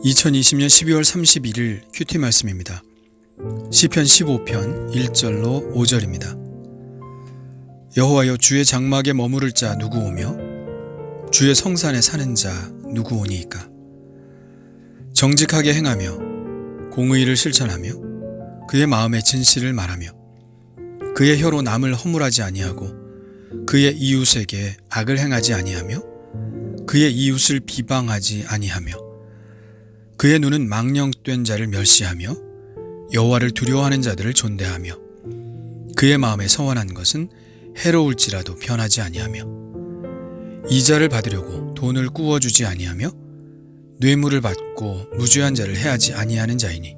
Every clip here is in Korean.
2020년 12월 31일 큐티 말씀입니다. 시편 15편 1절로 5절입니다. 여호와여, 주의 장막에 머무를 자 누구 오며 주의 성산에 사는 자 누구 오니이까. 정직하게 행하며 공의를 실천하며 그의 마음의 진실을 말하며 그의 혀로 남을 허물하지 아니하고 그의 이웃에게 악을 행하지 아니하며 그의 이웃을 비방하지 아니하며 그의 눈은 망령된 자를 멸시하며 여호와를 두려워하는 자들을 존대하며 그의 마음에 서원한 것은 해로울지라도 변하지 아니하며 이자를 받으려고 돈을 꾸어주지 아니하며 뇌물을 받고 무죄한 자를 해하지 아니하는 자이니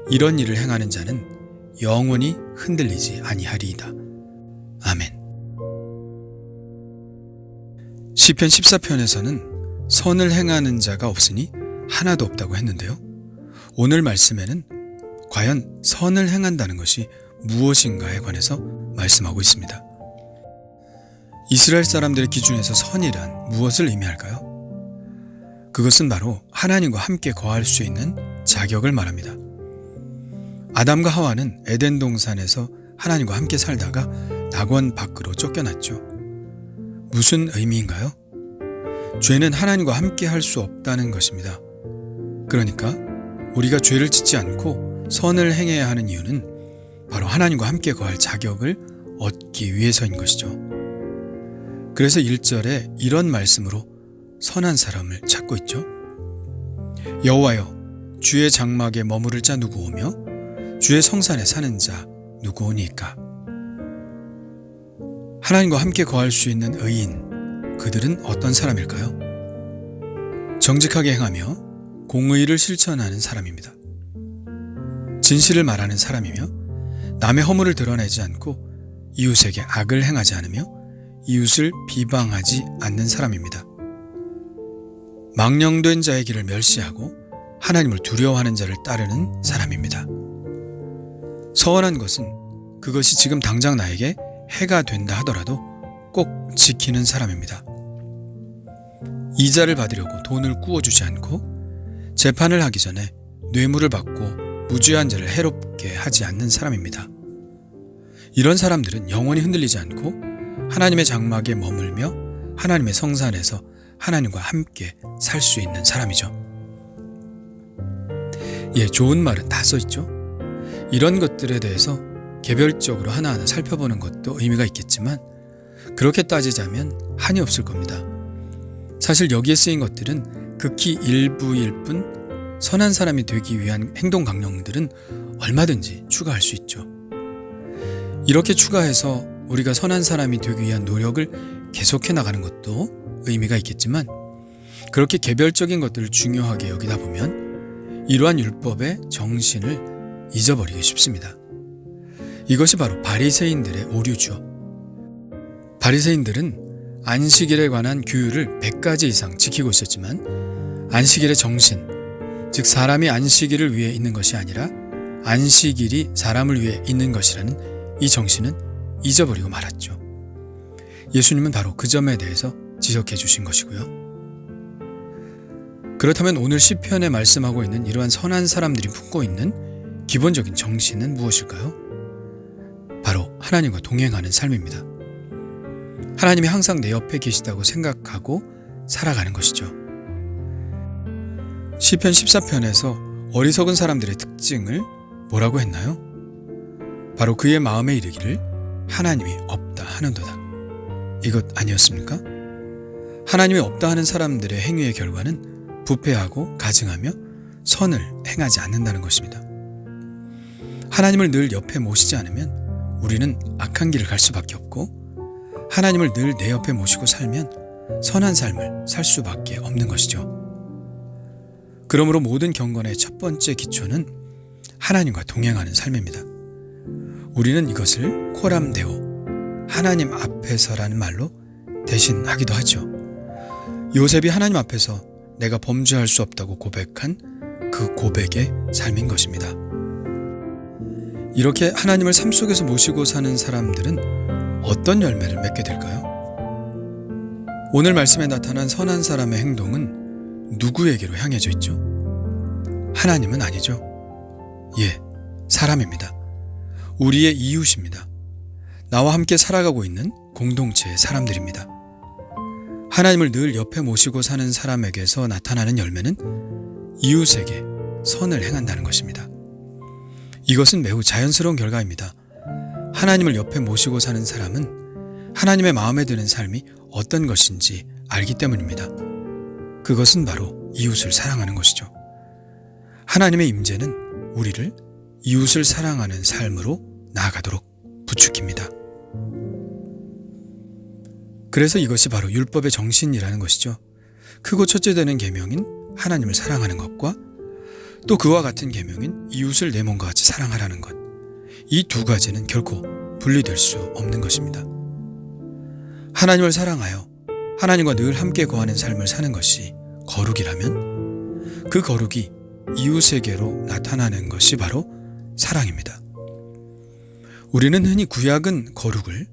이런 일을 행하는 자는 영원히 흔들리지 아니하리이다. 아멘. 시편 14편에서는 선을 행하는 자가 없으니 하나도 없다고 했는데요. 오늘 말씀에는 과연 선을 행한다는 것이 무엇인가에 관해서 말씀하고 있습니다. 이스라엘 사람들의 기준에서 선이란 무엇을 의미할까요? 그것은 바로 하나님과 함께 거할 수 있는 자격을 말합니다. 아담과 하와는 에덴 동산에서 하나님과 함께 살다가 낙원 밖으로 쫓겨났죠. 무슨 의미인가요? 죄는 하나님과 함께 할 수 없다는 것입니다. 그러니까 우리가 죄를 짓지 않고 선을 행해야 하는 이유는 바로 하나님과 함께 거할 자격을 얻기 위해서인 것이죠. 그래서 1절에 이런 말씀으로 선한 사람을 찾고 있죠. 여호와여, 주의 장막에 머무를 자 누구 오며 주의 성산에 사는 자 누구 오니까. 하나님과 함께 거할 수 있는 의인, 그들은 어떤 사람일까요? 정직하게 행하며 공의를 실천하는 사람입니다. 진실을 말하는 사람이며 남의 허물을 드러내지 않고 이웃에게 악을 행하지 않으며 이웃을 비방하지 않는 사람입니다. 망령된 자의 길을 멸시하고 하나님을 두려워하는 자를 따르는 사람입니다. 서원한 것은 그것이 지금 당장 나에게 해가 된다 하더라도 꼭 지키는 사람입니다. 이자를 받으려고 돈을 꾸어주지 않고 재판을 하기 전에 뇌물을 받고 무죄한 자를 해롭게 하지 않는 사람입니다. 이런 사람들은 영원히 흔들리지 않고 하나님의 장막에 머물며 하나님의 성산에서 하나님과 함께 살 수 있는 사람이죠. 좋은 말은 다 써있죠. 이런 것들에 대해서 개별적으로 하나하나 살펴보는 것도 의미가 있겠지만 그렇게 따지자면 한이 없을 겁니다. 사실 여기에 쓰인 것들은 극히 일부일 뿐 선한 사람이 되기 위한 행동 강령들은 얼마든지 추가할 수 있죠. 이렇게 추가해서 우리가 선한 사람이 되기 위한 노력을 계속해 나가는 것도 의미가 있겠지만 그렇게 개별적인 것들을 중요하게 여기다 보면 이러한 율법의 정신을 잊어버리기 쉽습니다. 이것이 바로 바리새인들의 오류죠. 바리새인들은 안식일에 관한 규율을 100가지 이상 지키고 있었지만 안식일의 정신, 즉 사람이 안식일을 위해 있는 것이 아니라 안식일이 사람을 위해 있는 것이라는 이 정신은 잊어버리고 말았죠. 예수님은 바로 그 점에 대해서 지적해 주신 것이고요. 그렇다면 오늘 시편에 말씀하고 있는 이러한 선한 사람들이 품고 있는 기본적인 정신은 무엇일까요? 바로 하나님과 동행하는 삶입니다. 하나님이 항상 내 옆에 계시다고 생각하고 살아가는 것이죠. 시편 14편에서 어리석은 사람들의 특징을 뭐라고 했나요? 바로 그의 마음에 이르기를 하나님이 없다 하는도다. 이것 아니었습니까? 하나님이 없다 하는 사람들의 행위의 결과는 부패하고 가증하며 선을 행하지 않는다는 것입니다. 하나님을 늘 옆에 모시지 않으면 우리는 악한 길을 갈 수밖에 없고 하나님을 늘 내 옆에 모시고 살면 선한 삶을 살 수밖에 없는 것이죠. 그러므로 모든 경건의 첫 번째 기초는 하나님과 동행하는 삶입니다. 우리는 이것을 코람데오, 하나님 앞에서라는 말로 대신하기도 하죠. 요셉이 하나님 앞에서 내가 범죄할 수 없다고 고백한 그 고백의 삶인 것입니다. 이렇게 하나님을 삶 속에서 모시고 사는 사람들은 어떤 열매를 맺게 될까요? 오늘 말씀에 나타난 선한 사람의 행동은 누구에게로 향해져 있죠? 하나님은 아니죠. 예, 사람입니다. 우리의 이웃입니다. 나와 함께 살아가고 있는 공동체의 사람들입니다. 하나님을 늘 옆에 모시고 사는 사람에게서 나타나는 열매는 이웃에게 선을 행한다는 것입니다. 이것은 매우 자연스러운 결과입니다. 하나님을 옆에 모시고 사는 사람은 하나님의 마음에 드는 삶이 어떤 것인지 알기 때문입니다. 그것은 바로 이웃을 사랑하는 것이죠. 하나님의 임재는 우리를 이웃을 사랑하는 삶으로 나아가도록 부추깁니다. 그래서 이것이 바로 율법의 정신이라는 것이죠. 크고 첫째 되는 계명인 하나님을 사랑하는 것과 또 그와 같은 계명인 이웃을 내 몸과 같이 사랑하라는 것, 이 두 가지는 결코 분리될 수 없는 것입니다. 하나님을 사랑하여 하나님과 늘 함께 거하는 삶을 사는 것이 거룩이라면 그 거룩이 이웃에게로 나타나는 것이 바로 사랑입니다. 우리는 흔히 구약은 거룩을,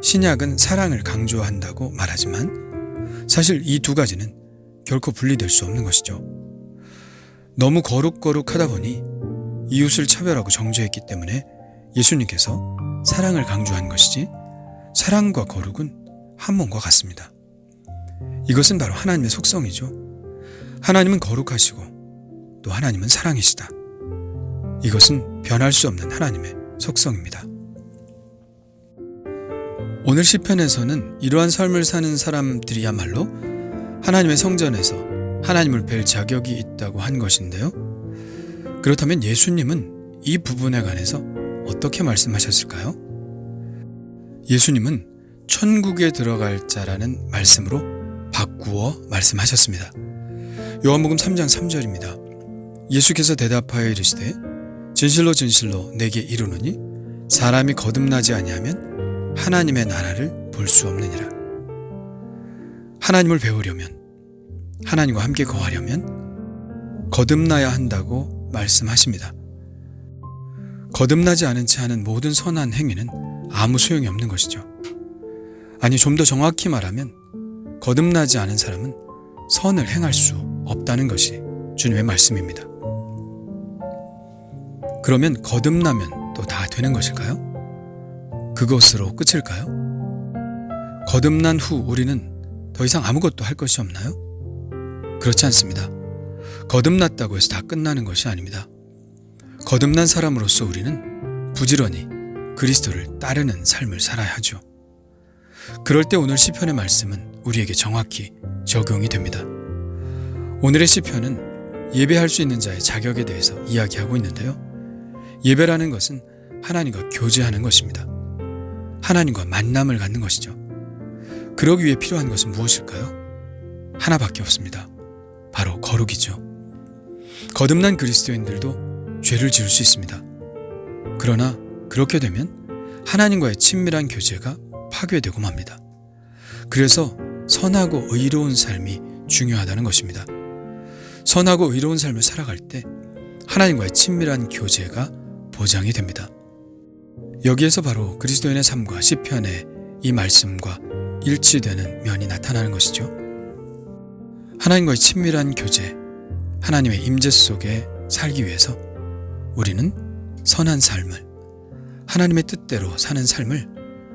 신약은 사랑을 강조한다고 말하지만 사실 이 두 가지는 결코 분리될 수 없는 것이죠. 너무 거룩하다 보니 이웃을 차별하고 정죄했기 때문에 예수님께서 사랑을 강조한 것이지 사랑과 거룩은 한 몸과 같습니다. 이것은 바로 하나님의 속성이죠. 하나님은 거룩하시고 또 하나님은 사랑이시다. 이것은 변할 수 없는 하나님의 속성입니다. 오늘 시편에서는 이러한 삶을 사는 사람들이야말로 하나님의 성전에서 하나님을 뵐 자격이 있다고 한 것인데요. 그렇다면 예수님은 이 부분에 관해서 어떻게 말씀하셨을까요? 예수님은 천국에 들어갈 자라는 말씀으로 바꾸어 말씀하셨습니다. 요한복음 3장 3절입니다. 예수께서 대답하여 이르시되 진실로 진실로 내게 이르노니 사람이 거듭나지 아니하면 하나님의 나라를 볼 수 없느니라. 하나님을 배우려면, 하나님과 함께 거하려면 거듭나야 한다고 말씀하십니다. 거듭나지 않은 채 하는 모든 선한 행위는 아무 소용이 없는 것이죠. 아니, 좀 더 정확히 말하면 거듭나지 않은 사람은 선을 행할 수 없다는 것이 주님의 말씀입니다. 그러면 거듭나면 또 다 되는 것일까요? 그것으로 끝일까요? 거듭난 후 우리는 더 이상 아무것도 할 것이 없나요? 그렇지 않습니다. 거듭났다고 해서 다 끝나는 것이 아닙니다. 거듭난 사람으로서 우리는 부지런히 그리스도를 따르는 삶을 살아야 하죠. 그럴 때 오늘 시편의 말씀은 우리에게 정확히 적용이 됩니다. 오늘의 시편은 예배할 수 있는 자의 자격에 대해서 이야기하고 있는데요. 예배라는 것은 하나님과 교제하는 것입니다. 하나님과 만남을 갖는 것이죠. 그러기 위해 필요한 것은 무엇일까요? 하나밖에 없습니다. 바로 거룩이죠. 거듭난 그리스도인들도 죄를 지을 수 있습니다. 그러나 그렇게 되면 하나님과의 친밀한 교제가 파괴되고 맙니다. 그래서 선하고 의로운 삶이 중요하다는 것입니다. 선하고 의로운 삶을 살아갈 때 하나님과의 친밀한 교제가 보장이 됩니다. 여기에서 바로 그리스도인의 삶과 시편의 이 말씀과 일치되는 면이 나타나는 것이죠. 하나님과의 친밀한 교제, 하나님의 임재 속에 살기 위해서 우리는 선한 삶을, 하나님의 뜻대로 사는 삶을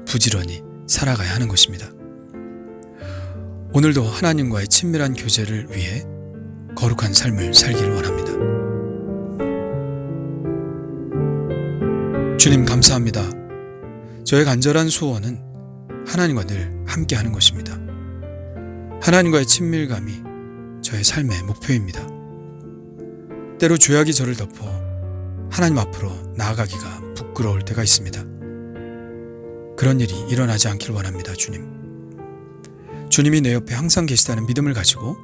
부지런히 살아가야 하는 것입니다. 오늘도 하나님과의 친밀한 교제를 위해 거룩한 삶을 살기를 원합니다. 주님 감사합니다. 저의 간절한 소원은 하나님과 늘 함께하는 것입니다. 하나님과의 친밀감이 저의 삶의 목표입니다. 때로 죄악이 저를 덮어 하나님 앞으로 나아가기가 부끄러울 때가 있습니다. 그런 일이 일어나지 않길 원합니다. 주님. 주님이 내 옆에 항상 계시다는 믿음을 가지고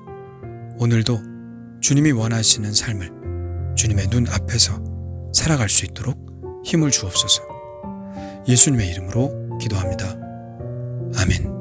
오늘도 주님이 원하시는 삶을 주님의 눈 앞에서 살아갈 수 있도록 힘을 주옵소서. 예수님의 이름으로 기도합니다. 아멘.